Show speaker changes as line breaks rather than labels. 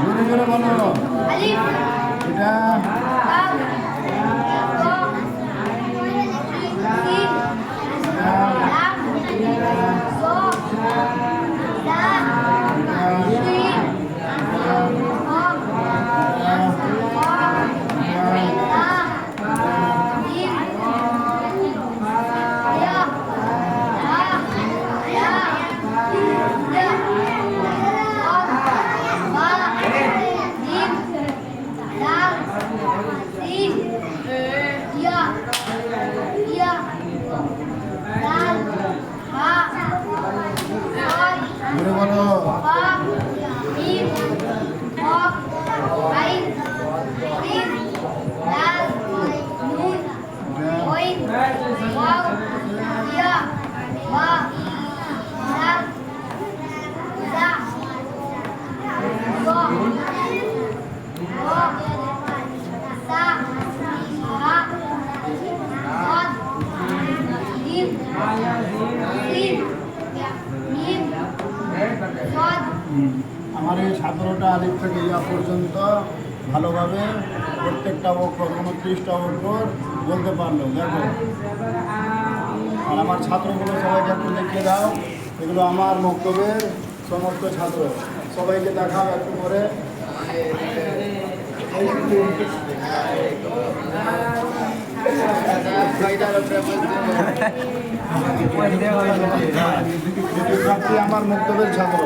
জোরে জোরে বলো। এটা জোরে বলো। আমার এই 17টা আলিফ থেকে ইয়া পর্যন্ত ভালোভাবে প্রত্যেকটা অক্ষর 29টা অক্ষর বলতে পারলো। দেখো, আর আমার ছাত্রগুলো সবাইকে একটু দেখিয়ে দাও। এগুলো আমার বক্তব্যের সমস্ত ছাত্র, সবাইকে দেখাও একটু করে। আমার বক্তব্যের ছাত্র।